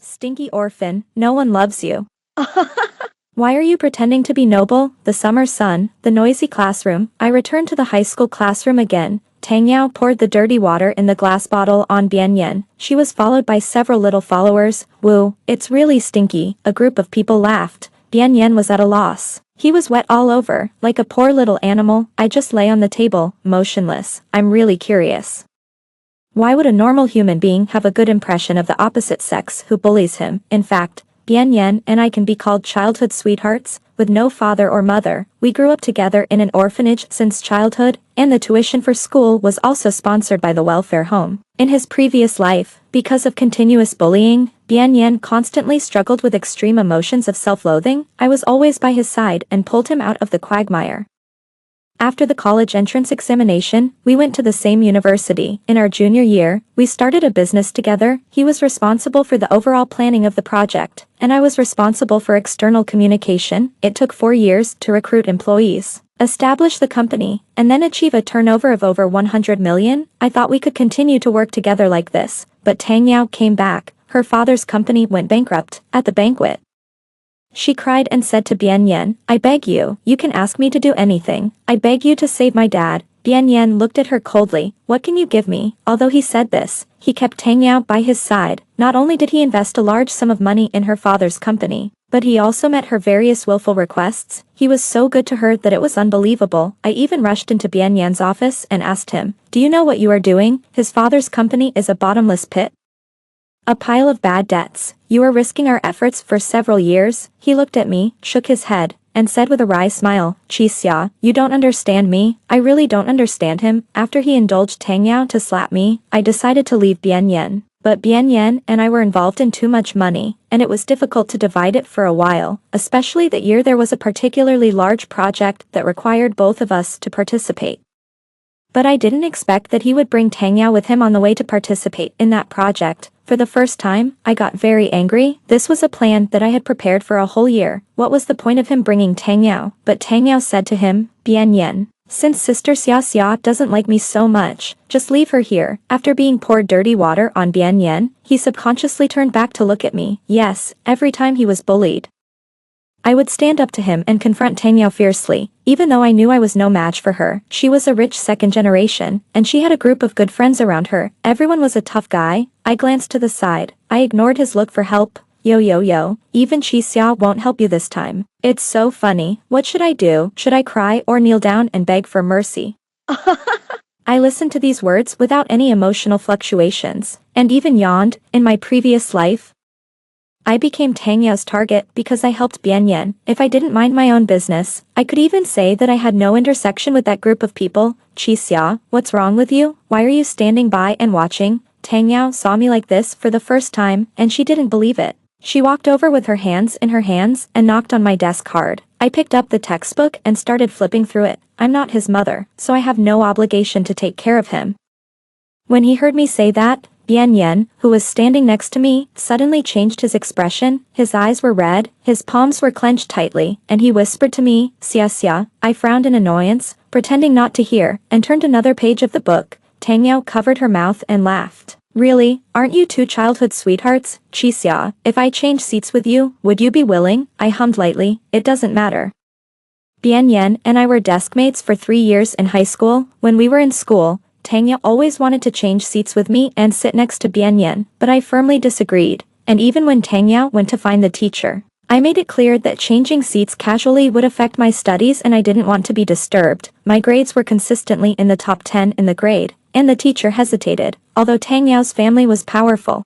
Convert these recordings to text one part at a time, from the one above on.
Stinky orphan, no one loves you. Why are you pretending to be noble? The summer sun, the noisy classroom. I returned to the high school classroom again. Tang Yao poured the dirty water in the glass bottle on Bian Yen. She was followed by several little followers. Woo, it's really stinky. A group of people laughed. Bian Yen was at a loss. He was wet all over, like a poor little animal. I just lay on the table, motionless. I'm really curious. Why would a normal human being have a good impression of the opposite sex who bullies him? In fact, Bian Yen and I can be called childhood sweethearts, with no father or mother. We grew up together in an orphanage since childhood, and the tuition for school was also sponsored by the welfare home. In his previous life, because of continuous bullying, Bian Yen constantly struggled with extreme emotions of self-loathing. I was always by his side and pulled him out of the quagmire. After the college entrance examination, we went to the same university. In our junior year, we started a business together. He was responsible for the overall planning of the project, and I was responsible for external communication. It took 4 years to recruit employees, establish the company, and then achieve a turnover of over 100 million. I thought we could continue to work together like this, but Tang Yao came back. Her father's company went bankrupt. At the banquet, she cried and said to Bian Yen, I beg you, you can ask me to do anything. I beg you to save my dad. Bian Yen looked at her coldly. What can you give me? Although he said this, he kept Tang Yao by his side. Not only did he invest a large sum of money in her father's company, but he also met her various willful requests. He was so good to her that it was unbelievable. I even rushed into Bian Yen's office and asked him, do you know what you are doing? His father's company is a bottomless pit. A pile of bad debts. You are risking our efforts for several years. He looked at me, shook his head, and said with a wry smile, Chi Xia, you don't understand me. I really don't understand him. After he indulged Tang Yao to slap me, I decided to leave Bian Yen. But Bian Yen and I were involved in too much money, and it was difficult to divide it for a while. Especially that year there was a particularly large project that required both of us to participate. But I didn't expect that he would bring Tang Yao with him on the way to participate in that project. For the first time, I got very angry. This was a plan that I had prepared for a whole year. What was the point of him bringing Tang Yao? But Tang Yao said to him, Bian Yen, since Sister Xia Xia doesn't like me so much, just leave her here. After being poured dirty water on Bian Yen, he subconsciously turned back to look at me. Yes, every time he was bullied, I would stand up to him and confront Tang Yao fiercely, even though I knew I was no match for her. She was a rich second generation, and she had a group of good friends around her. Everyone was a tough guy. I glanced to the side. I ignored his look for help. Yo, even Chi Xia won't help you this time. It's so funny. What should I do? Should I cry or kneel down and beg for mercy? I listened to these words without any emotional fluctuations, and even yawned. In my previous life, I became Tang Yao's target because I helped Bian Yen. If I didn't mind my own business, I could even say that I had no intersection with that group of people. Chi Xia, what's wrong with you? Why are you standing by and watching? Tang Yao saw me like this for the first time, and she didn't believe it. She walked over with her hands in her hands and knocked on my desk hard. I picked up the textbook and started flipping through it. I'm not his mother, so I have no obligation to take care of him. When he heard me say that, Bian Yen, who was standing next to me, suddenly changed his expression. His eyes were red, his palms were clenched tightly, and he whispered to me, Xia Xia. I frowned in annoyance, pretending not to hear, and turned another page of the book. Tang Yao covered her mouth and laughed. Really, aren't you two childhood sweethearts? Chi Xia, if I change seats with you, would you be willing? I hummed lightly, it doesn't matter. Bian Yen and I were deskmates for 3 years in high school. When we were in school, Tang Yao always wanted to change seats with me and sit next to Bian Yen, but I firmly disagreed, and even when Tang Yao went to find the teacher, I made it clear that changing seats casually would affect my studies and I didn't want to be disturbed. My grades were consistently in the top 10 in the grade, and the teacher hesitated, although Tang Yao's family was powerful.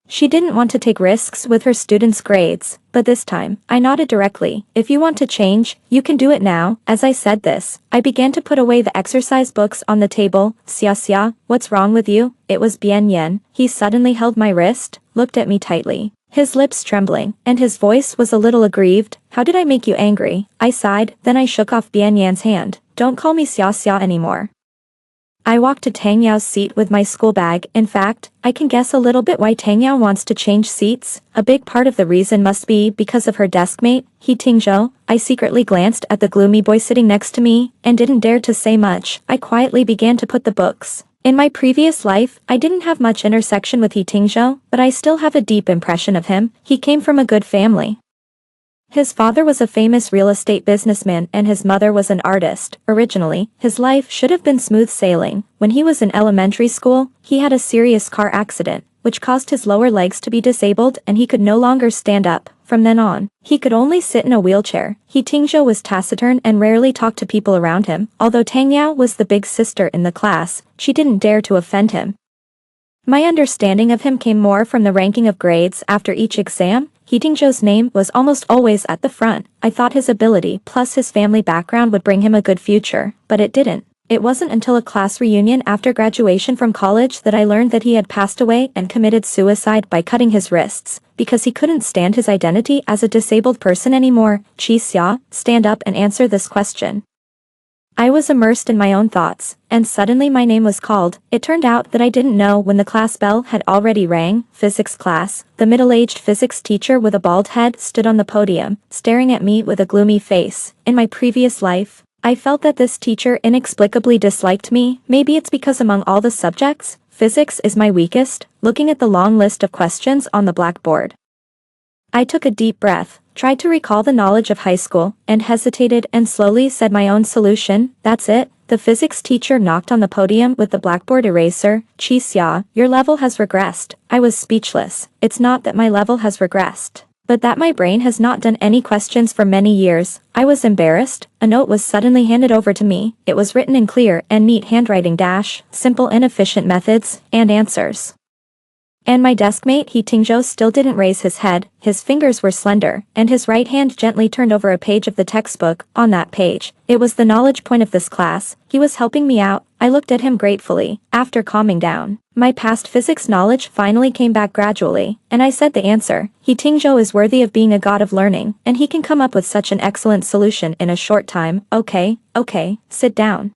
She didn't want to take risks with her students' grades, but this time, I nodded directly. If you want to change, you can do it now. As I said this, I began to put away the exercise books on the table. Xia Xia, what's wrong with you? It was Bian Yen. He suddenly held my wrist, looked at me tightly, his lips trembling, and his voice was a little aggrieved. How did I make you angry? I sighed, then I shook off Bian Yan's hand. Don't call me Xia Xia anymore. I walked to Tang Yao's seat with my school bag. In fact, I can guess a little bit why Tang Yao wants to change seats. A big part of the reason must be because of her deskmate, He Tingzhou. I secretly glanced at the gloomy boy sitting next to me, and didn't dare to say much. I quietly began to put the books In my previous life, I didn't have much intersection with He Tingzhou, but I still have a deep impression of him. He came from a good family. His father was a famous real estate businessman and his mother was an artist. Originally, his life should have been smooth sailing. When he was in elementary school, he had a serious car accident, which caused his lower legs to be disabled and he could no longer stand up. From then on, he could only sit in a wheelchair. He Tingzhou was taciturn and rarely talked to people around him. Although Tang Yao was the big sister in the class, she didn't dare to offend him. My understanding of him came more from the ranking of grades after each exam. He Tingzhou's name was almost always at the front. I thought his ability plus his family background would bring him a good future, but it didn't. It wasn't until a class reunion after graduation from college that I learned that he had passed away and committed suicide by cutting his wrists, because he couldn't stand his identity as a disabled person anymore. Qi Xia, stand up and answer this question. I was immersed in my own thoughts, and suddenly my name was called. It turned out that I didn't know when the class bell had already rang. Physics class. The middle-aged physics teacher with a bald head stood on the podium, staring at me with a gloomy face. In my previous life, I felt that this teacher inexplicably disliked me. Maybe it's because among all the subjects, physics is my weakest. Looking at the long list of questions on the blackboard, I took a deep breath, tried to recall the knowledge of high school, and hesitated and slowly said my own solution. That's it. The physics teacher knocked on the podium with the blackboard eraser. Qi Xia, your level has regressed. I was speechless. It's not that my level has regressed, but that my brain has not done any questions for many years. I was embarrassed. A note was suddenly handed over to me. It was written in clear and neat handwriting. Simple and efficient methods and answers. And my deskmate He Tingzhou still didn't raise his head. His fingers were slender, and his right hand gently turned over a page of the textbook. On that page, it was the knowledge point of this class. He was helping me out. I looked at him gratefully. After calming down, my past physics knowledge finally came back gradually, and I said the answer. He Tingzhou is worthy of being a god of learning, and he can come up with such an excellent solution in a short time. Okay, sit down.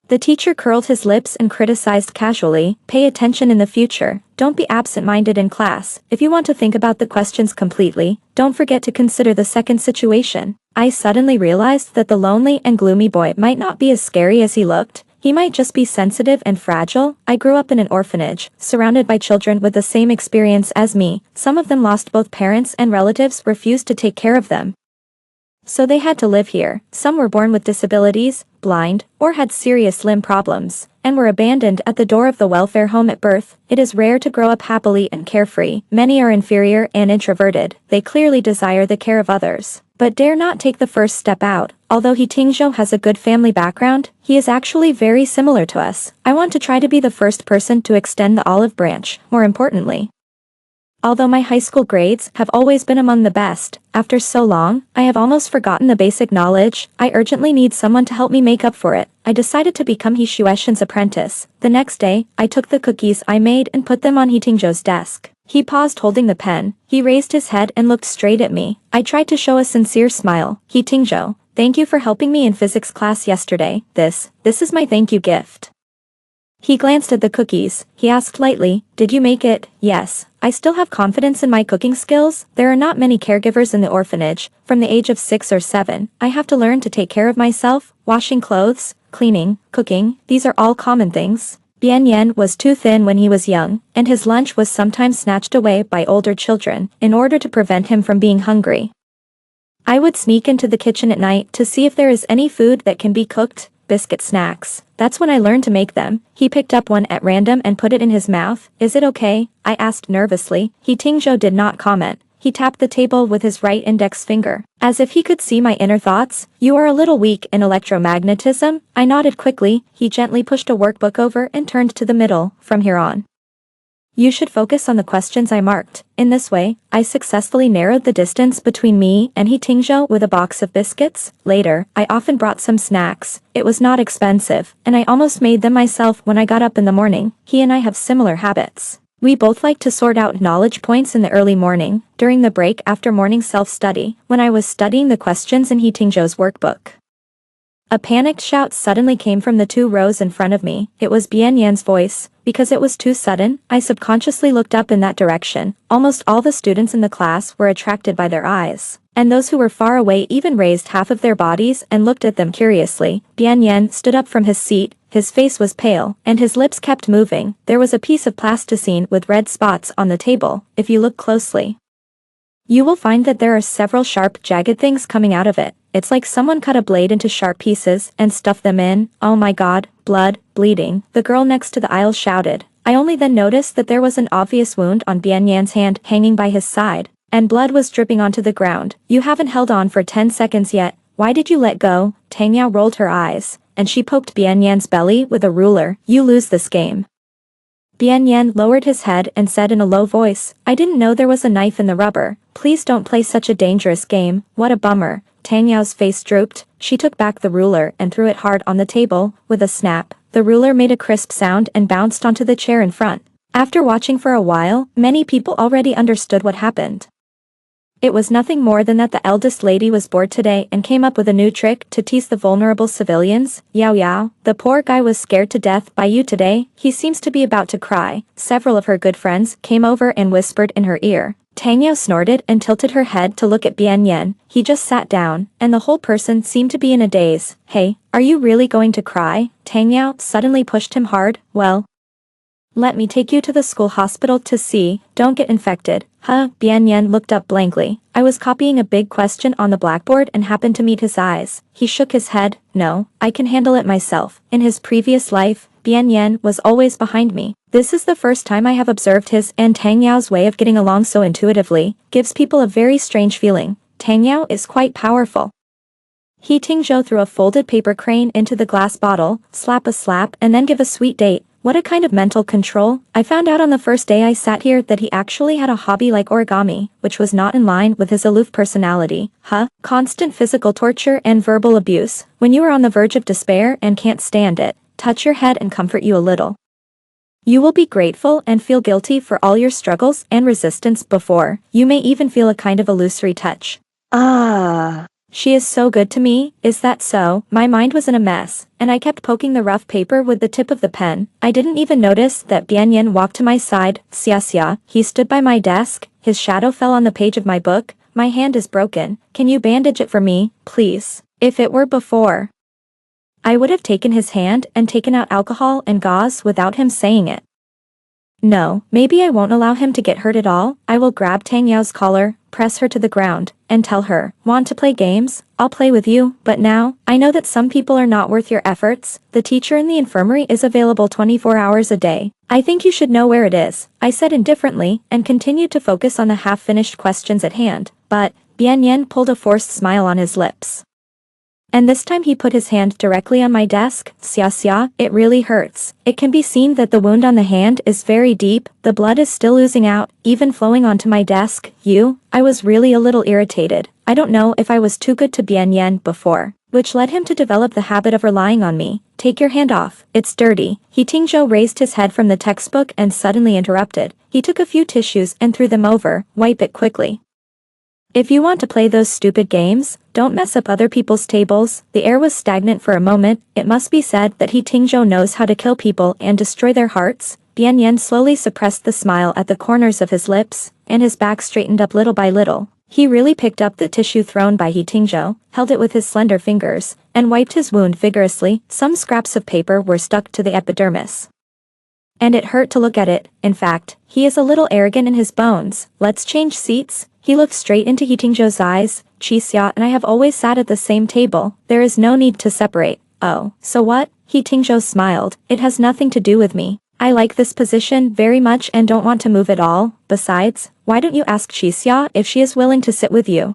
The teacher curled his lips and criticized casually. Pay attention in the future. Don't be absent-minded in class. If you want to think about the questions completely, don't forget to consider the second situation. I suddenly realized that the lonely and gloomy boy might not be as scary as he looked. He might just be sensitive and fragile. I grew up in an orphanage, surrounded by children with the same experience as me. Some of them lost both parents and relatives refused to take care of them, so they had to live here. Some were born with disabilities, blind, or had serious limb problems, and were abandoned at the door of the welfare home at birth. It is rare to grow up happily and carefree. Many are inferior and introverted. They clearly desire the care of others, but dare not take the first step out. Although He Tingzhou has a good family background, he is actually very similar to us. I want to try to be the first person to extend the olive branch. More importantly, although my high school grades have always been among the best, after so long, I have almost forgotten the basic knowledge. I urgently need someone to help me make up for it. I decided to become He Xueshen's apprentice. The next day, I took the cookies I made and put them on He Tingzhou's desk. He paused holding the pen. He raised his head and looked straight at me. I tried to show a sincere smile. He Tingzhou, thank you for helping me in physics class yesterday. This is my thank you gift. He glanced at the cookies. He asked lightly, did you make it? Yes. I still have confidence in my cooking skills. There are not many caregivers in the orphanage. From the age of 6 or 7, I have to learn to take care of myself. Washing clothes, cleaning, cooking, these are all common things. Bian Yan was too thin when he was young, and his lunch was sometimes snatched away by older children, in order to prevent him from being hungry. I would sneak into the kitchen at night to see if there is any food that can be cooked. Biscuit snacks. That's when I learned to make them. He picked up one at random and put it in his mouth. Is it okay? I asked nervously. He Tingzhou did not comment. He tapped the table with his right index finger, as if he could see my inner thoughts. You are a little weak in electromagnetism. I nodded quickly. He gently pushed a workbook over and turned to the middle. From here on, you should focus on the questions I marked. In this way, I successfully narrowed the distance between me and He Tingzhou with a box of biscuits. Later, I often brought some snacks. It was not expensive, and I almost made them myself when I got up in the morning. He and I have similar habits. We both like to sort out knowledge points in the early morning, during the break after morning self-study, when I was studying the questions in He Tingzhou's workbook. A panicked shout suddenly came from the 2 rows in front of me. It was Bian Yan's voice. Because it was too sudden, I subconsciously looked up in that direction. Almost all the students in the class were attracted by their eyes, and those who were far away even raised half of their bodies and looked at them curiously. Bian Yan stood up from his seat, his face was pale, and his lips kept moving. There was a piece of plasticine with red spots on the table, if you look closely. You will find that there are several sharp, jagged things coming out of it. It's like someone cut a blade into sharp pieces and stuffed them in. Oh my god, blood, bleeding, the girl next to the aisle shouted. I only then noticed that there was an obvious wound on Bian Yan's hand hanging by his side, and blood was dripping onto the ground. You haven't held on for 10 seconds yet. Why did you let go? Tang Yao rolled her eyes, and she poked Bian Yan's belly with a ruler. You lose this game. Bian Yan lowered his head and said in a low voice, I didn't know there was a knife in the rubber. Please don't play such a dangerous game. What a bummer. Tang Yao's face drooped. She took back the ruler and threw it hard on the table. With a snap, the ruler made a crisp sound and bounced onto the chair in front. After watching for a while, many people already understood what happened. It was nothing more than that the eldest lady was bored today and came up with a new trick to tease the vulnerable civilians. Yao Yao, the poor guy was scared to death by you today. He seems to be about to cry. Several of her good friends came over and whispered in her ear. Tang Yao snorted and tilted her head to look at Bian Yan. He just sat down, and the whole person seemed to be in a daze. Hey, are you really going to cry? Tang Yao suddenly pushed him hard. Well, let me take you to the school hospital to see. Don't get infected. Huh? Bian Yan looked up blankly. I was copying a big question on the blackboard and happened to meet his eyes. He shook his head. No, I can handle it myself. In his previous life, Bian Yan was always behind me. This is the first time I have observed his and Tang Yao's way of getting along so intuitively. Gives people a very strange feeling. Tang Yao is quite powerful. He Tingzhou threw a folded paper crane into the glass bottle, slap a slap, and then give a sweet date. What a kind of mental control. I found out on the first day I sat here that he actually had a hobby like origami, which was not in line with his aloof personality. Huh? Constant physical torture and verbal abuse. When you are on the verge of despair and can't stand it, touch your head and comfort you a little. You will be grateful and feel guilty for all your struggles and resistance before. You may even feel a kind of illusory touch. Ah. She is so good to me, is that so? My mind was in a mess, and I kept poking the rough paper with the tip of the pen. I didn't even notice that Bian Yan walked to my side. Xia, he stood by my desk, his shadow fell on the page of my book. My hand is broken. Can you bandage it for me, please? If it were before, I would have taken his hand and taken out alcohol and gauze without him saying it. No, maybe I won't allow him to get hurt at all. I will grab Tang Yao's collar, press her to the ground, and tell her, want to play games? I'll play with you, but now, I know that some people are not worth your efforts. The teacher in the infirmary is available 24 hours a day. I think you should know where it is, I said indifferently, and continued to focus on the half-finished questions at hand, but, Bian Yan pulled a forced smile on his lips. And this time he put his hand directly on my desk. Xia, it really hurts. It can be seen that the wound on the hand is very deep, the blood is still oozing out, even flowing onto my desk. I was really a little irritated. I don't know if I was too good to Bian Yan before, which led him to develop the habit of relying on me. Take your hand off, it's dirty. He Tingzhou raised his head from the textbook and suddenly interrupted. He took a few tissues and threw them over. Wipe it quickly. If you want to play those stupid games, don't mess up other people's tables. The air was stagnant for a moment. It must be said that He Tingzhou knows how to kill people and destroy their hearts. Bian Yan slowly suppressed the smile at the corners of his lips, and his back straightened up little by little. He really picked up the tissue thrown by He Tingzhou, held it with his slender fingers, and wiped his wound vigorously. Some scraps of paper were stuck to the epidermis. And it hurt to look at it. In fact, he is a little arrogant in his bones. Let's change seats. He looked straight into He Tingzhou's eyes. Xia and I have always sat at the same table. There is no need to separate. Oh, so what? He Tingzhou smiled. It has nothing to do with me. I like this position very much and don't want to move at all. Besides, why don't you ask Xia if she is willing to sit with you?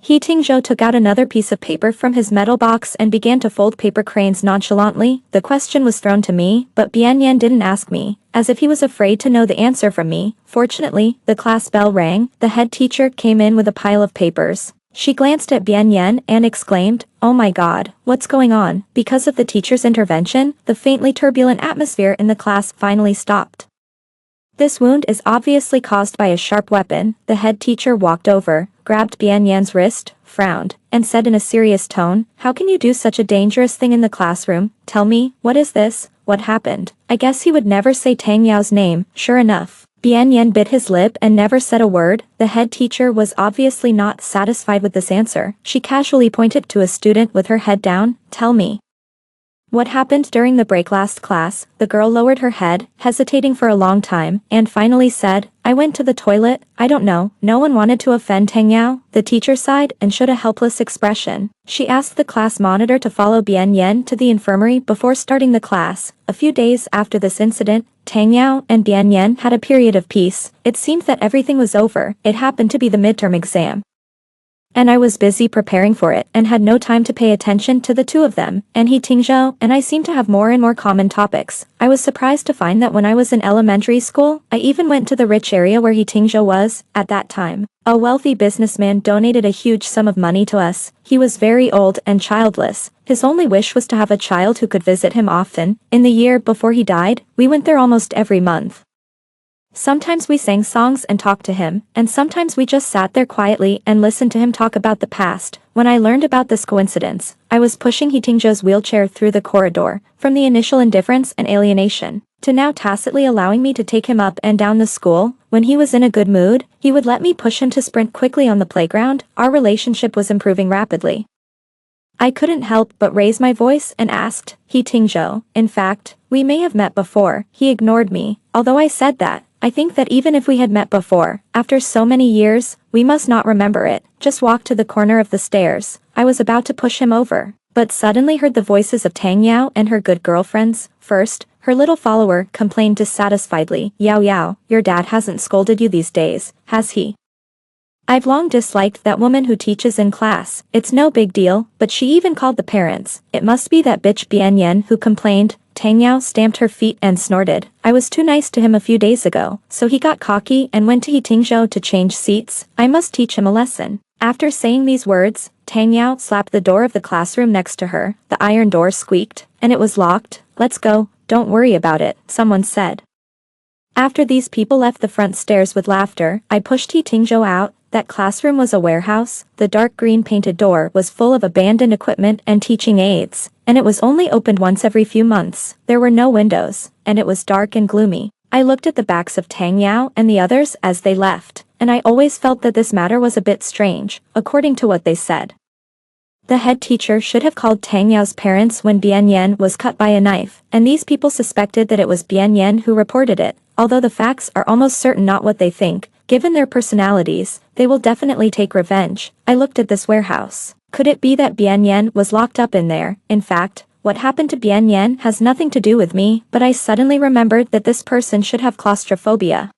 He Tingzhou took out another piece of paper from his metal box and began to fold paper cranes nonchalantly. The question was thrown to me, but Bian Yan didn't ask me, as if he was afraid to know the answer from me. Fortunately, the class bell rang. The head teacher came in with a pile of papers. She glanced at Bian Yan and exclaimed, "Oh my god, what's going on?" Because of the teacher's intervention, the faintly turbulent atmosphere in the class finally stopped. This wound is obviously caused by a sharp weapon. The head teacher walked over, grabbed Bian Yan's wrist, frowned, and said in a serious tone, "How can you do such a dangerous thing in the classroom? Tell me, what is this? What happened?" I guess he would never say Tang Yao's name. Sure enough, Bian Yan bit his lip and never said a word. The head teacher was obviously not satisfied with this answer. She casually pointed to a student with her head down. "Tell me. What happened during the break last class? The girl lowered her head, hesitating for a long time, and finally said, I went to the toilet. I don't know. No one wanted to offend Tang Yao. The teacher sighed and showed a helpless expression. She asked the class monitor to follow Bian Yen to the infirmary before starting the class. A few days after this incident, Tang Yao and Bian Yen had a period of peace. It seemed that everything was over. It happened to be the midterm exam, and I was busy preparing for it and had no time to pay attention to the two of them, and He Tingzhou and I seemed to have more and more common topics. I was surprised to find that when I was in elementary school, I even went to the rich area where He Tingzhou was. At that time, a wealthy businessman donated a huge sum of money to us. He was very old and childless. His only wish was to have a child who could visit him often. In the year before he died, we went there almost every month. Sometimes we sang songs and talked to him, and sometimes we just sat there quietly and listened to him talk about the past. When I learned about this coincidence, I was pushing He Tingzhou's wheelchair through the corridor, from the initial indifference and alienation, to now tacitly allowing me to take him up and down the school. When he was in a good mood, he would let me push him to sprint quickly on the playground. Our relationship was improving rapidly. I couldn't help but raise my voice and asked, He Tingzhou, in fact, we may have met before. He ignored me. Although I said that, I think that even if we had met before, after so many years, we must not remember it. Just walk to the corner of the stairs. I was about to push him over, but suddenly heard the voices of Tang Yao and her good girlfriends. First, her little follower complained dissatisfiedly, Yao Yao, your dad hasn't scolded you these days, has he? I've long disliked that woman who teaches in class. It's no big deal, but she even called the parents. It must be that bitch Bian Yen who complained. Tang Yao stamped her feet and snorted. I was too nice to him a few days ago, so he got cocky and went to He Tingzhou to change seats. I must teach him a lesson. After saying these words, Tang Yao slapped the door of the classroom next to her. The iron door squeaked, and it was locked. Let's go, don't worry about it, someone said. After these people left the front stairs with laughter, I pushed He Tingzhou out. That classroom was a warehouse. The dark green painted door was full of abandoned equipment and teaching aids, and it was only opened once every few months. There were no windows, and it was dark and gloomy. I looked at the backs of Tang Yao and the others as they left, and I always felt that this matter was a bit strange, according to what they said. The head teacher should have called Tang Yao's parents when Bian Yen was cut by a knife, and these people suspected that it was Bian Yen who reported it, although the facts are almost certain not what they think. Given their personalities, they will definitely take revenge. I looked at this warehouse. Could it be that Bian Yen was locked up in there? In fact, what happened to Bian Yen has nothing to do with me, but I suddenly remembered that this person should have claustrophobia.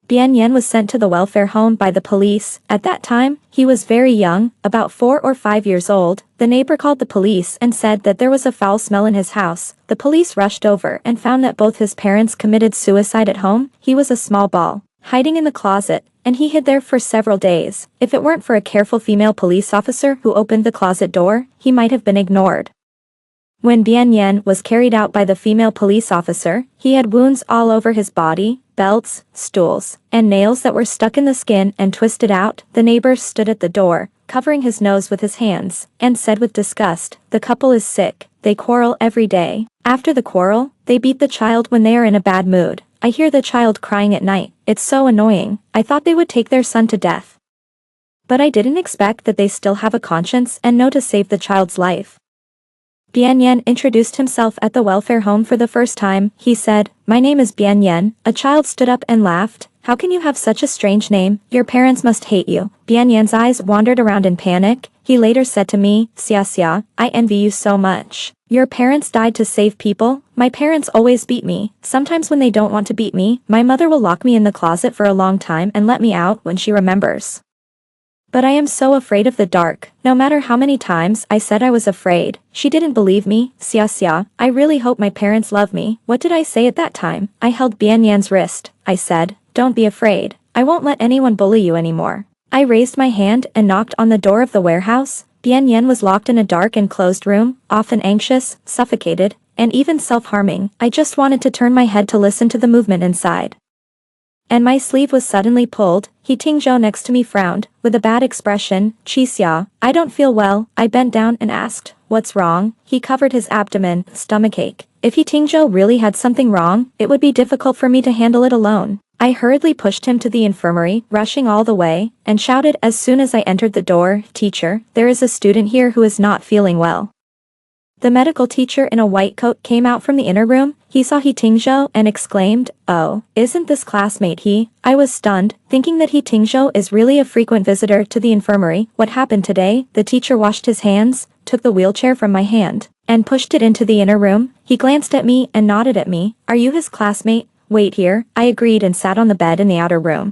Bian Yen was sent to the welfare home by the police. At that time, he was very young, about 4 or 5 years old. The neighbor called the police and said that there was a foul smell in his house. The police rushed over and found that both his parents committed suicide at home. He was a small ball, hiding in the closet, and he hid there for several days. If it weren't for a careful female police officer who opened the closet door, he might have been ignored. When Bian Yen was carried out by the female police officer, he had wounds all over his body, belts, stools, and nails that were stuck in the skin and twisted out. The neighbor stood at the door, covering his nose with his hands, and said with disgust, the couple is sick. They quarrel every day. After the quarrel, they beat the child when they are in a bad mood. I hear the child crying at night. It's so annoying. I thought they would take their son to death, but I didn't expect that they still have a conscience and know to save the child's life. Bian Yen introduced himself at the welfare home for the first time. He said, my name is Bian Yen. A child stood up and laughed. How can you have such a strange name? Your parents must hate you. Bian Yen's eyes wandered around in panic. He later said to me, Xia Xia, I envy you so much. Your parents died to save people. My parents always beat me. Sometimes when they don't want to beat me, my mother will lock me in the closet for a long time and let me out when she remembers. But I am so afraid of the dark. No matter how many times I said I was afraid, she didn't believe me. Xia Xia, I really hope my parents love me. What did I say at that time? I held Bian Yan's wrist. I said, don't be afraid. I won't let anyone bully you anymore. I raised my hand and knocked on the door of the warehouse. Bian Yan was locked in a dark and closed room, often anxious, suffocated, and even self-harming. I just wanted to turn my head to listen to the movement inside, and my sleeve was suddenly pulled. He Tingzhou next to me frowned, with a bad expression. Qixia, I don't feel well. I bent down and asked, what's wrong? He covered his abdomen, stomachache. If He Tingzhou really had something wrong, it would be difficult for me to handle it alone. I hurriedly pushed him to the infirmary, rushing all the way, and shouted as soon as I entered the door, teacher, there is a student here who is not feeling well. The medical teacher in a white coat came out from the inner room. He saw He Tingzhou and exclaimed, "Oh, isn't this classmate he?" I was stunned, thinking that He Tingzhou is really a frequent visitor to the infirmary. What happened today? The teacher washed his hands, took the wheelchair from my hand, and pushed it into the inner room. He glanced at me and nodded at me. "Are you his classmate?" "Wait here." I agreed and sat on the bed in the outer room.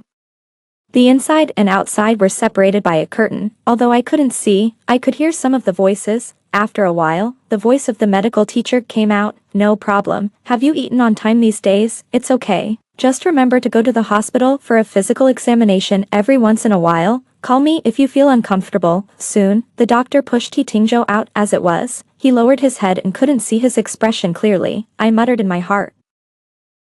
The inside and outside were separated by a curtain. Although I couldn't see, I could hear some of the voices. After a while, the voice of the medical teacher came out. "No problem. Have you eaten on time these days? It's okay. Just remember to go to the hospital for a physical examination every once in a while. Call me if you feel uncomfortable." Soon, the doctor pushed He Tingzhou out as it was. He lowered his head and couldn't see his expression clearly. I muttered in my heart,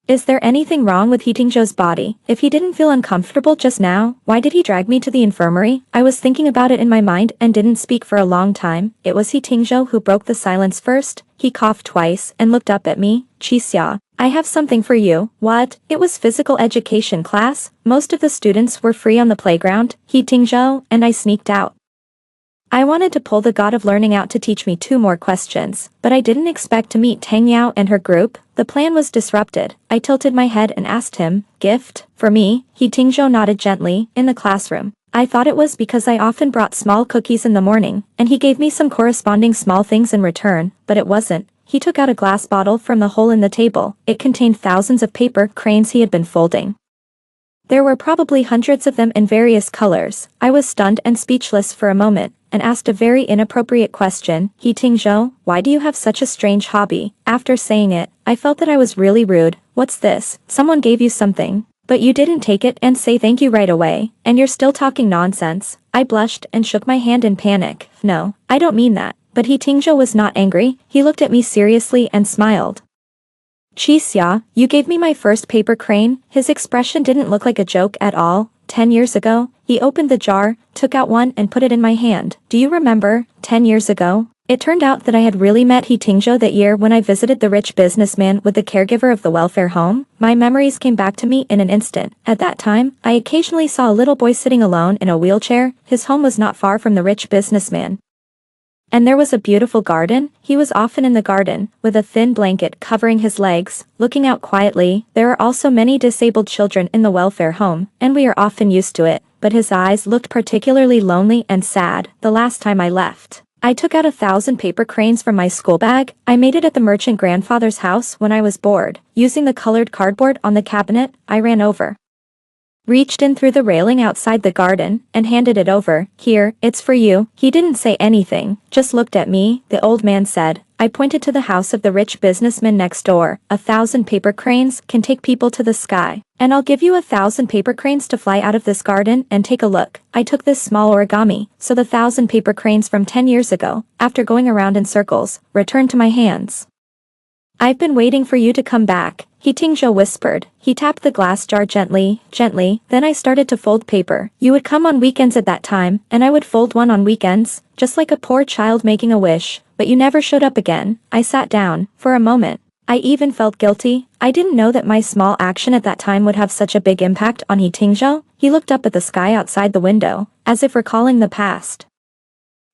"Is there anything wrong with He Tingzhou's body? If he didn't feel uncomfortable just now, why did he drag me to the infirmary?" I was thinking about it in my mind and didn't speak for a long time. It was He Tingzhou who broke the silence first. He coughed twice and looked up at me. "Qixia, I have something for you." "What?" It was physical education class. Most of the students were free on the playground. He Tingzhou and I sneaked out. I wanted to pull the god of learning out to teach me 2 more questions, but I didn't expect to meet Tang Yao and her group. The plan was disrupted. I tilted my head and asked him, "Gift? For me?" He Tingzhou nodded gently. "In the classroom." I thought it was because I often brought small cookies in the morning, and he gave me some corresponding small things in return, but it wasn't. He took out a glass bottle from the hole in the table. It contained thousands of paper cranes he had been folding. There were probably hundreds of them in various colors. I was stunned and speechless for a moment, and asked a very inappropriate question. "He Tingzhou, why do you have such a strange hobby?" After saying it, I felt that I was really rude. "What's this? Someone gave you something, but you didn't take it and say thank you right away, and you're still talking nonsense." I blushed and shook my hand in panic. "No, I don't mean that." But He Tingzhou was not angry. He looked at me seriously and smiled. "Qixia, you gave me my first paper crane." His expression didn't look like a joke at all. 10 years ago, he opened the jar, took out one and put it in my hand. "Do you remember? 10 years ago?" It turned out that I had really met He Tingzhou that year when I visited the rich businessman with the caregiver of the welfare home. My memories came back to me in an instant. At that time, I occasionally saw a little boy sitting alone in a wheelchair. His home was not far from the rich businessman. And there was a beautiful garden. He was often in the garden, with a thin blanket covering his legs, looking out quietly. There are also many disabled children in the welfare home, and we are often used to it, but his eyes looked particularly lonely and sad. The last time I left, I took out 1,000 paper cranes from my school bag. I made it at the merchant grandfather's house when I was bored. Using the colored cardboard on the cabinet, I ran over, reached in through the railing outside the garden, and handed it over. "Here, it's for you." He didn't say anything, just looked at me. The old man said. I pointed to the house of the rich businessman next door. 1,000 paper cranes can take people to the sky. "And I'll give you 1,000 paper cranes to fly out of this garden and take a look." I took this small origami, so the 1,000 paper cranes from 10 years ago, after going around in circles, returned to my hands. "I've been waiting for you to come back," He Tingzhou whispered. He tapped the glass jar gently, then I started to fold paper. "You would come on weekends at that time, and I would fold one on weekends, just like a poor child making a wish, but you never showed up again." I sat down. For a moment, I even felt guilty. I didn't know that my small action at that time would have such a big impact on He Tingzhou. He looked up at the sky outside the window, as if recalling the past.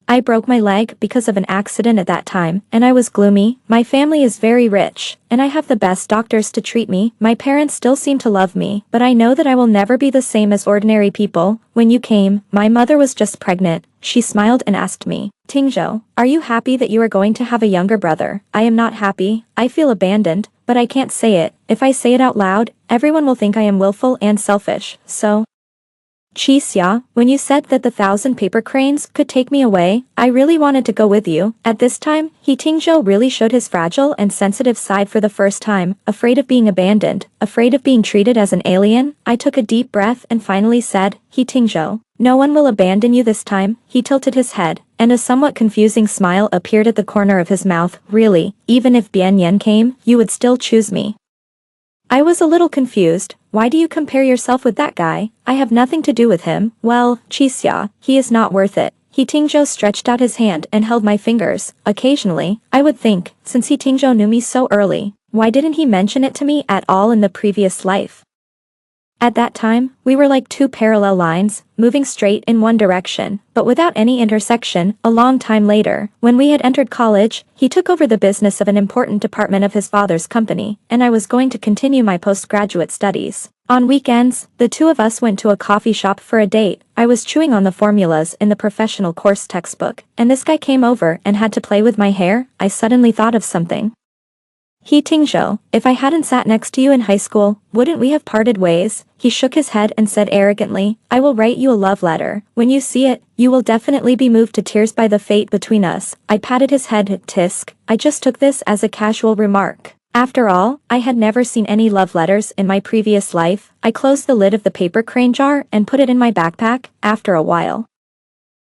"I broke my leg because of an accident at that time, and I was gloomy. My family is very rich, and I have the best doctors to treat me. My parents still seem to love me, but I know that I will never be the same as ordinary people. When you came, my mother was just pregnant." She smiled and asked me, "Tingzhou, are you happy that you are going to have a younger brother?" "I am not happy. I feel abandoned, but I can't say it. If I say it out loud, everyone will think I am willful and selfish, so..." "Qixia, when you said that the 1,000 paper cranes could take me away, I really wanted to go with you." At this time, He Tingzhou really showed his fragile and sensitive side for the first time, afraid of being abandoned, afraid of being treated as an alien. I took a deep breath and finally said, "He Tingzhou, no one will abandon you this time." He tilted his head, and a somewhat confusing smile appeared at the corner of his mouth. "Really, even if Bian Yan came, you would still choose me?" I was a little confused. "Why do you compare yourself with that guy? I have nothing to do with him." "Well, Qixia, he is not worth it." He Tingzhou stretched out his hand and held my fingers. Occasionally, I would think, since He Tingzhou knew me so early, why didn't he mention it to me at all in the previous life? At that time, we were like two parallel lines, moving straight in one direction, but without any intersection. A long time later, when we had entered college, he took over the business of an important department of his father's company, and I was going to continue my postgraduate studies. On weekends, the two of us went to a coffee shop for a date. I was chewing on the formulas in the professional course textbook, and this guy came over and had to play with my hair. I suddenly thought of something. He Tingzhou, if I hadn't sat next to you in high school, wouldn't we have parted ways? He shook his head and said arrogantly, I will write you a love letter. When you see it, you will definitely be moved to tears by the fate between us. I patted his head. Tisk, I just took this as a casual remark. After all, I had never seen any love letters in my previous life. I closed the lid of the paper crane jar and put it in my backpack. After a while,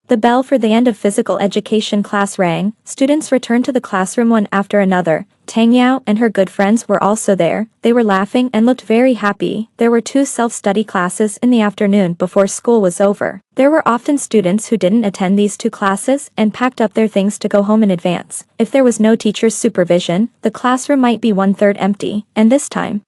the bell for the end of physical education class rang. Students returned to the classroom one after another. Tang Yao and her good friends were also there. They were laughing and looked very happy. There were 2 self-study classes in the afternoon before school was over. There were often students who didn't attend these 2 classes and packed up their things to go home in advance. If there was no teacher's supervision, the classroom might be 1/3 empty, and this time,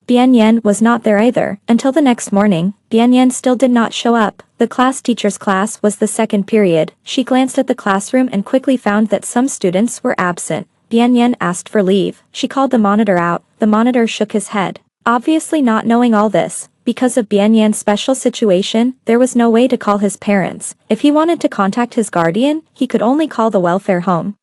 Bian Yan was not there either. Until the next morning, Bian Yan still did not show up. The class teacher's class was the second period. She glanced at the classroom and quickly found that some students were absent. Bian Yan asked for leave. She called the monitor out. The monitor shook his head. Obviously not knowing all this, because of Bian Yan's special situation, there was no way to call his parents. If he wanted to contact his guardian, he could only call the welfare home.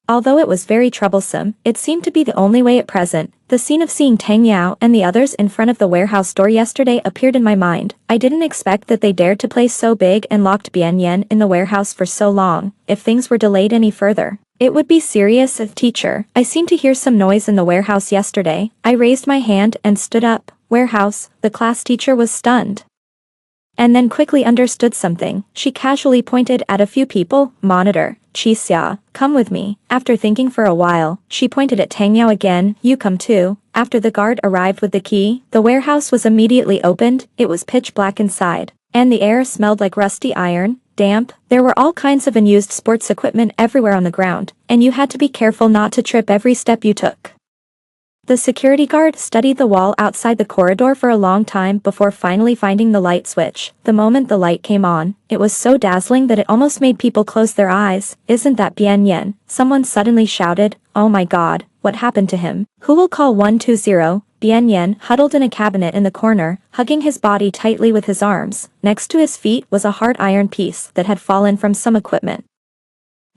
Although it was very troublesome, it seemed to be the only way at present. The scene of seeing Tang Yao and the others in front of the warehouse door yesterday appeared in my mind. I didn't expect that they dared to play so big and locked Bian Yan in the warehouse for so long. If things were delayed any further, it would be serious. Teacher, I seemed to hear some noise in the warehouse yesterday. I raised my hand and stood up. Warehouse, the class teacher was stunned, and then quickly understood something. She casually pointed at a few people. Monitor, Qixia, come with me. After thinking for a while, she pointed at Tang Yao again. You come too. After the guard arrived with the key, the warehouse was immediately opened. It was pitch black inside, and the air smelled like rusty iron, damp. There were all kinds of unused sports equipment everywhere on the ground, and you had to be careful not to trip every step you took. The security guard studied the wall outside the corridor for a long time before finally finding the light switch. The moment the light came on, it was so dazzling that it almost made people close their eyes. Isn't that Bian Yan? Someone suddenly shouted. Oh my god, what happened to him? Who will call 120? Bian Yan huddled in a cabinet in the corner, hugging his body tightly with his arms. Next to his feet was a hard iron piece that had fallen from some equipment.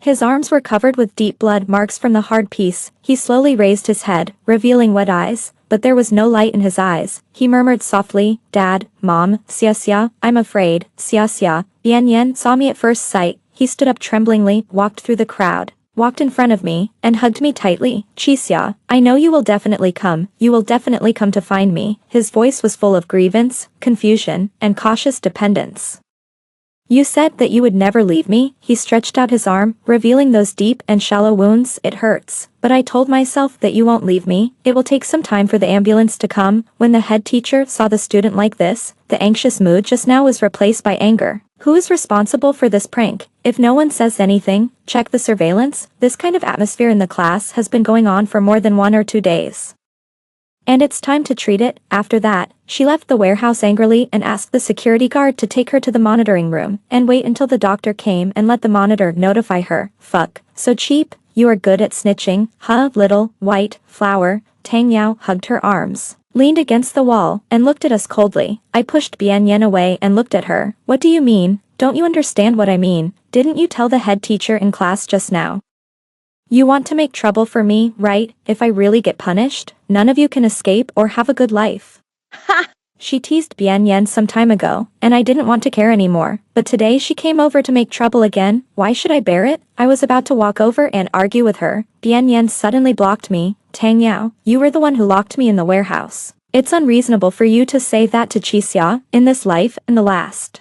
His arms were covered with deep blood marks from the hard piece. He slowly raised his head, revealing wet eyes, but there was no light in his eyes. He murmured softly, Dad, Mom, Xia, I'm afraid, Xia. Bian Yan saw me at first sight. He stood up tremblingly, walked through the crowd, walked in front of me, and hugged me tightly. Qixia, I know you will definitely come. You will definitely come to find me. His voice was full of grievance, confusion, and cautious dependence. You said that you would never leave me. He stretched out his arm, revealing those deep and shallow wounds. It hurts, but I told myself that you won't leave me. It will take some time for the ambulance to come. When the head teacher saw the student like this, the anxious mood just now was replaced by anger. Who is responsible for this prank? If no one says anything, check the surveillance. This kind of atmosphere in the class has been going on for more than 1 or 2 days, and it's time to treat it. After that, she left the warehouse angrily and asked the security guard to take her to the monitoring room and wait until the doctor came and let the monitor notify her. Fuck, so cheap, you are good at snitching, huh? Little white flower. Tang Yao hugged her arms, leaned against the wall, and looked at us coldly. I pushed Bian Yan away and looked at her. What do you mean? Don't you understand what I mean? Didn't you tell the head teacher in class just now? You want to make trouble for me, right? If I really get punished, none of you can escape or have a good life. Ha! She teased Bian Yan some time ago, and I didn't want to care anymore, but today she came over to make trouble again. Why should I bear it? I was about to walk over and argue with her. Bian Yan suddenly blocked me. Tang Yao, you were the one who locked me in the warehouse. It's unreasonable for you to say that to Qixia, in this life and the last.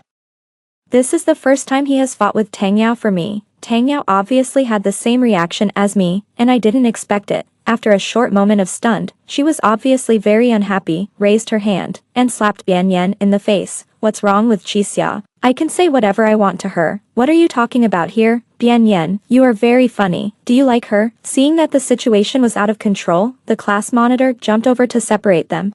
This is the first time he has fought with Tang Yao for me. Tang Yao obviously had the same reaction as me, and I didn't expect it. After a short moment of stunned, she was obviously very unhappy, raised her hand, and slapped Bian Yan in the face. What's wrong with Qixia? I can say whatever I want to her. What are you talking about here? Bian Yan, you are very funny. Do you like her? Seeing that the situation was out of control, the class monitor jumped over to separate them.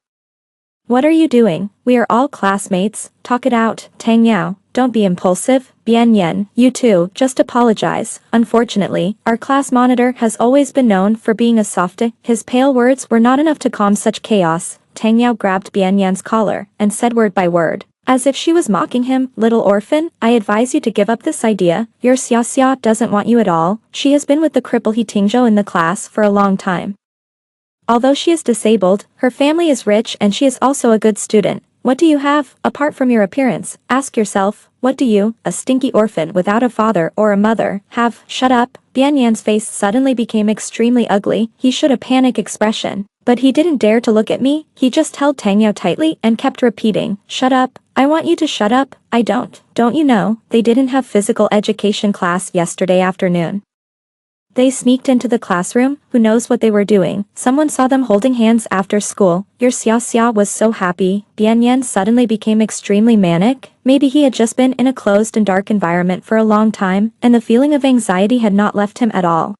What are you doing? We are all classmates, talk it out, Tang Yao. Don't be impulsive, Bian Yen, you too, just apologize. Unfortunately, our class monitor has always been known for being a softie. His pale words were not enough to calm such chaos. Tang Yao grabbed Bian Yan's collar and said word by word, as if she was mocking him, little orphan, I advise you to give up this idea. Your Xia Xia doesn't want you at all. She has been with the cripple He Tingzhou in the class for a long time. Although she is disabled, her family is rich and she is also a good student. What do you have, apart from your appearance? Ask yourself, what do you, a stinky orphan without a father or a mother, have? Shut up. Bian Yan's face suddenly became extremely ugly. He showed a panic expression. But he didn't dare to look at me, he just held Tang Yao tightly and kept repeating, shut up, I want you to shut up, I don't. Don't you know, they didn't have physical education class yesterday afternoon. They sneaked into the classroom, who knows what they were doing. Someone saw them holding hands after school. Your Xia Xia was so happy. Bian Yan suddenly became extremely manic. Maybe he had just been in a closed and dark environment for a long time, and the feeling of anxiety had not left him at all.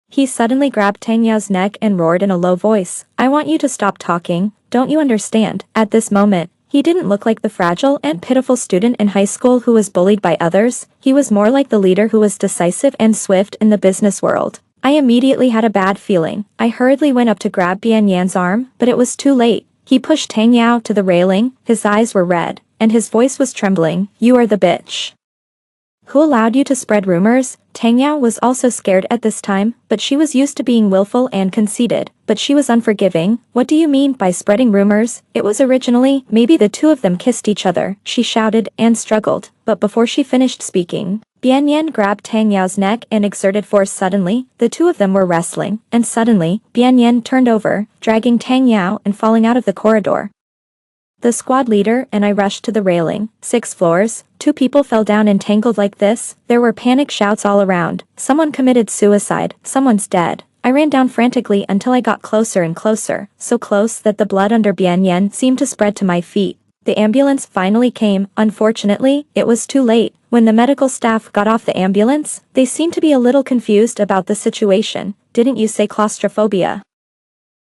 He suddenly grabbed Tang Yao's neck and roared in a low voice, I want you to stop talking, don't you understand? At this moment, he didn't look like the fragile and pitiful student in high school who was bullied by others, he was more like the leader who was decisive and swift in the business world. I immediately had a bad feeling. I hurriedly went up to grab Bian Yan's arm, but it was too late. He pushed Tang Yao to the railing, his eyes were red, and his voice was trembling, you are the bitch. Who allowed you to spread rumors? Tang Yao was also scared at this time, but she was used to being willful and conceited, but she was unforgiving. What do you mean by spreading rumors? It was originally, maybe the two of them kissed each other, she shouted and struggled, but before she finished speaking, Bian Yan grabbed Tang Yao's neck and exerted force suddenly, the two of them were wrestling, and suddenly, Bian Yan turned over, dragging Tang Yao and falling out of the corridor. The squad leader and I rushed to the railing. 6 floors, 2 people fell down entangled like this, there were panic shouts all around, someone committed suicide, someone's dead. I ran down frantically until I got closer and closer, so close that the blood under Bian Yan seemed to spread to my feet. The ambulance finally came, unfortunately, it was too late. When the medical staff got off the ambulance, they seemed to be a little confused about the situation. Didn't you say claustrophobia?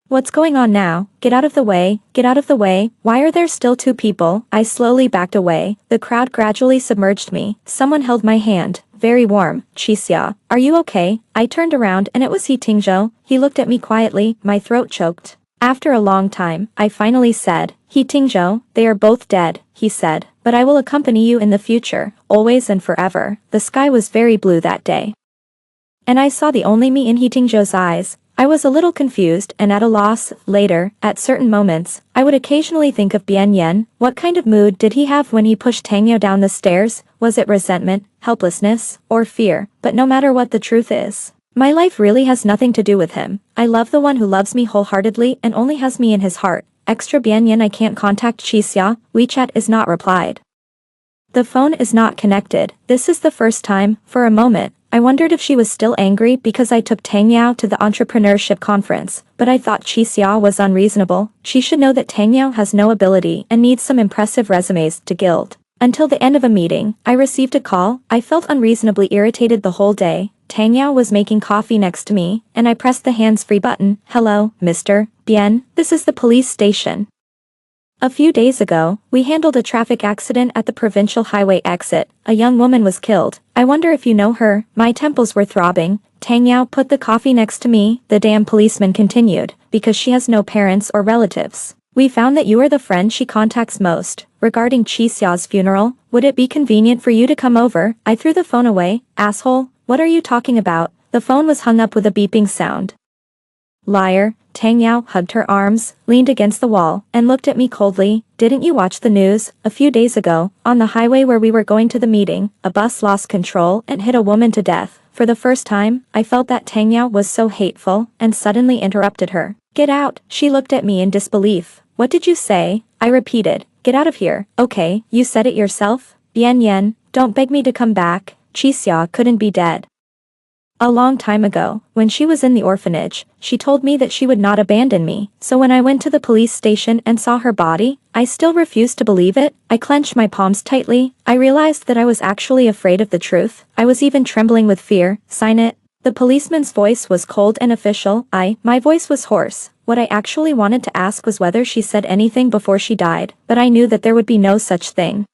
What's going on now? Get out of the way, get out of the way, why are there still 2 people? I slowly backed away, the crowd gradually submerged me, someone held my hand, very warm, Qixia, are you okay? I turned around and it was He Tingzhou, he looked at me quietly, my throat choked. After a long time, I finally said, He Tingzhou, they are both dead, he said, but I will accompany you in the future, always and forever. The sky was very blue that day. And I saw the only me in He Tingzhou's eyes. I was a little confused and at a loss. Later, at certain moments, I would occasionally think of Bian Yan. What kind of mood did he have when he pushed Tang Yao down the stairs? Was it resentment, helplessness, or fear? But no matter what the truth is, my life really has nothing to do with him. I love the one who loves me wholeheartedly and only has me in his heart. Extra Bian Yan I can't contact Qixia, WeChat is not replied. The phone is not connected. This is the first time, for a moment, I wondered if she was still angry because I took Tang Yao to the entrepreneurship conference, but I thought Qixia was unreasonable. She should know that Tang Yao has no ability and needs some impressive resumes to gild. Until the end of a meeting, I received a call. I felt unreasonably irritated the whole day. Tang Yao was making coffee next to me, and I pressed the hands-free button. Hello, Mr. Bian, this is the police station. A few days ago, we handled a traffic accident at the provincial highway exit. A young woman was killed. I wonder if you know her. My temples were throbbing. Tang Yao put the coffee next to me, the damn policeman continued, because she has no parents or relatives. We found that you are the friend she contacts most. Regarding Qixia's funeral, would it be convenient for you to come over? I threw the phone away. Asshole, what are you talking about? The phone was hung up with a beeping sound. Liar. Tang Yao hugged her arms, leaned against the wall, and looked at me coldly. Didn't you watch the news? A few days ago, on the highway where we were going to the meeting, a bus lost control and hit a woman to death. For the first time, I felt that Tang Yao was so hateful, and suddenly interrupted her. Get out. She looked at me in disbelief. What did you say? I repeated. Get out of here. Okay, you said it yourself? Bian Yan, don't beg me to come back. Qixia couldn't be dead. A long time ago, when she was in the orphanage, she told me that she would not abandon me, so when I went to the police station and saw her body, I still refused to believe it. I clenched my palms tightly. I realized that I was actually afraid of the truth. I was even trembling with fear. Sign it. The policeman's voice was cold and official. My voice was hoarse. What I actually wanted to ask was whether she said anything before she died, but I knew that there would be no such thing.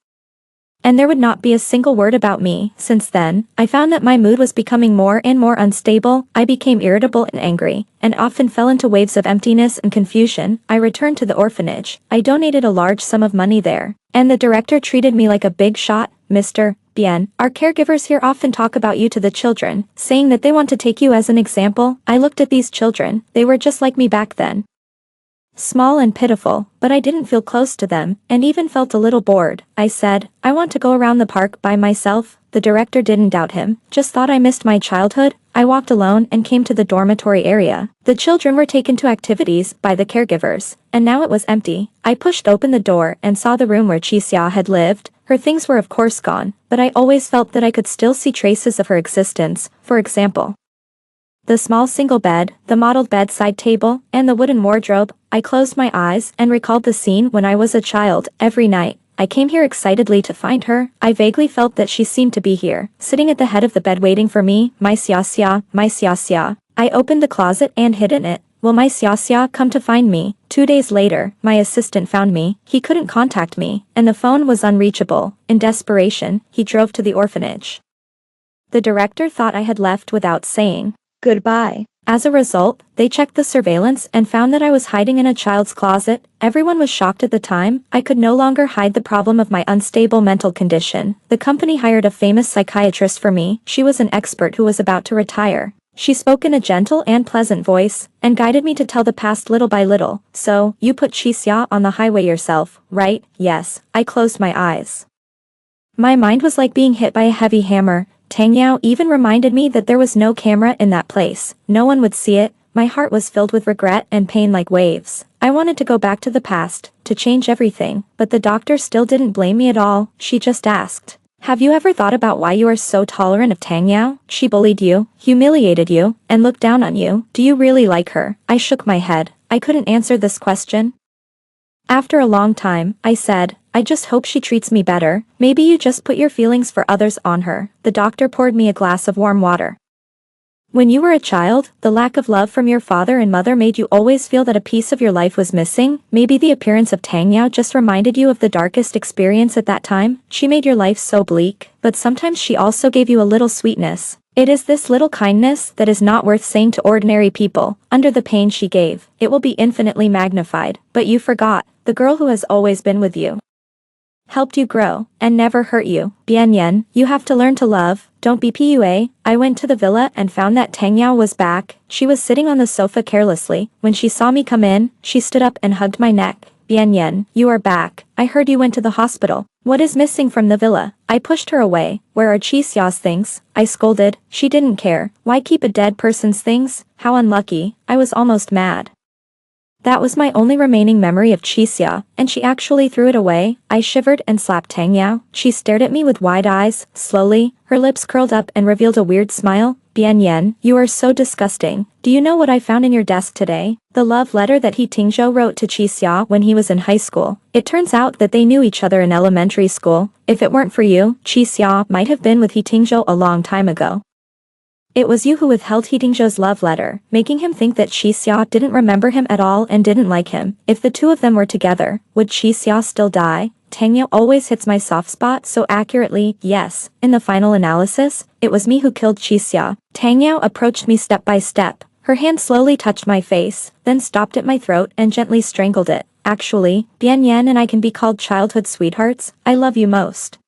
And there would not be a single word about me. Since then, I found that my mood was becoming more and more unstable. I became irritable and angry, and often fell into waves of emptiness and confusion. I returned to the orphanage. I donated a large sum of money there, and the director treated me like a big shot. Mr. Bien, our caregivers here often talk about you to the children, saying that they want to take you as an example. I looked at these children. They were just like me back then. Small and pitiful, but I didn't feel close to them, and even felt a little bored. I said, I want to go around the park by myself. The director didn't doubt him, just thought I missed my childhood. I walked alone and came to the dormitory area. The children were taken to activities by the caregivers, and now it was empty. I pushed open the door and saw the room where Qixia had lived. Her things were of course gone, but I always felt that I could still see traces of her existence. For example, the small single bed, the modeled bedside table, and the wooden wardrobe. I closed my eyes and recalled the scene when I was a child. Every night, I came here excitedly to find her. I vaguely felt that she seemed to be here, sitting at the head of the bed waiting for me. My Xiaxia, my Xiaxia. I opened the closet and hid in it. Will my Xiaxia come to find me? 2 days later, my assistant found me. He couldn't contact me, and the phone was unreachable. In desperation, he drove to the orphanage. The director thought I had left without saying goodbye. As a result, they checked the surveillance and found that I was hiding in a child's closet. Everyone was shocked at the time. I could no longer hide the problem of my unstable mental condition. The company hired a famous psychiatrist for me. She was an expert who was about to retire. She spoke in a gentle and pleasant voice, and guided me to tell the past little by little. So, you put Qixia on the highway yourself, right? Yes. I closed my eyes. My mind was like being hit by a heavy hammer. Tang Yao even reminded me that there was no camera in that place. No one would see it. My heart was filled with regret and pain like waves. I wanted to go back to the past, to change everything, but the doctor still didn't blame me at all. She just asked, have you ever thought about why you are so tolerant of Tang Yao? She bullied you, humiliated you, and looked down on you. Do you really like her? I shook my head. I couldn't answer this question. After a long time, I said, I just hope she treats me better. Maybe you just put your feelings for others on her. The doctor poured me a glass of warm water. When you were a child, the lack of love from your father and mother made you always feel that a piece of your life was missing. Maybe the appearance of Tang Yao just reminded you of the darkest experience at that time. She made your life so bleak, but sometimes she also gave you a little sweetness. It is this little kindness that is not worth saying to ordinary people. Under the pain she gave, it will be infinitely magnified. But you forgot, the girl who has always been with you, helped you grow, and never hurt you. Bian Yan, you have to learn to love, don't be PUA. I went to the villa and found that Tang Yao was back. She was sitting on the sofa carelessly. When she saw me come in, she stood up and hugged my neck. Bian Yan, you are back. I heard you went to the hospital. What is missing from the villa? I pushed her away. Where are Qixia's things? I scolded. She didn't care. Why keep a dead person's things? How unlucky. I was almost mad. That was my only remaining memory of Qixia, and she actually threw it away. I shivered and slapped Tang Yao. She stared at me with wide eyes. Slowly, her lips curled up and revealed a weird smile. Bian Yan, you are so disgusting. Do you know what I found in your desk today? The love letter that He Tingzhou wrote to Qixia when he was in high school. It turns out that they knew each other in elementary school. If it weren't for you, Qixia might have been with He Tingzhou a long time ago. It was you who withheld He Tingzhou's love letter, making him think that Qixia didn't remember him at all and didn't like him. If the two of them were together, would Qixia still die? Tang Yao always hits my soft spot so accurately. Yes, in the final analysis, it was me who killed Qixia. Tang Yao approached me step by step. Her hand slowly touched my face, then stopped at my throat and gently strangled it. Actually, Bian Yan and I can be called childhood sweethearts. I love you most.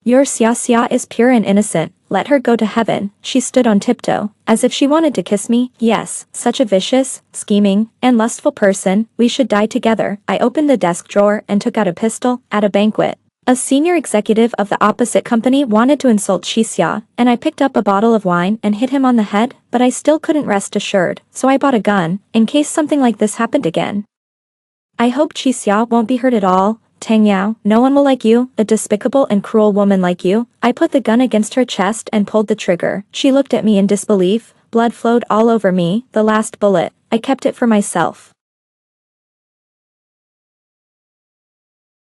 Your Xiaxia is pure and innocent. Let her go to heaven. She stood on tiptoe, as if she wanted to kiss me. Yes, such a vicious, scheming, and lustful person. We should die together. I opened the desk drawer and took out a pistol. At a banquet, a senior executive of the opposite company wanted to insult Qixia, and I picked up a bottle of wine and hit him on the head, but I still couldn't rest assured, so I bought a gun, in case something like this happened again. I hope Qixia won't be hurt at all. Tang Yao, no one will like you, a despicable and cruel woman like you. I put the gun against her chest and pulled the trigger. She looked at me in disbelief. Blood flowed all over me. The last bullet. I kept it for myself.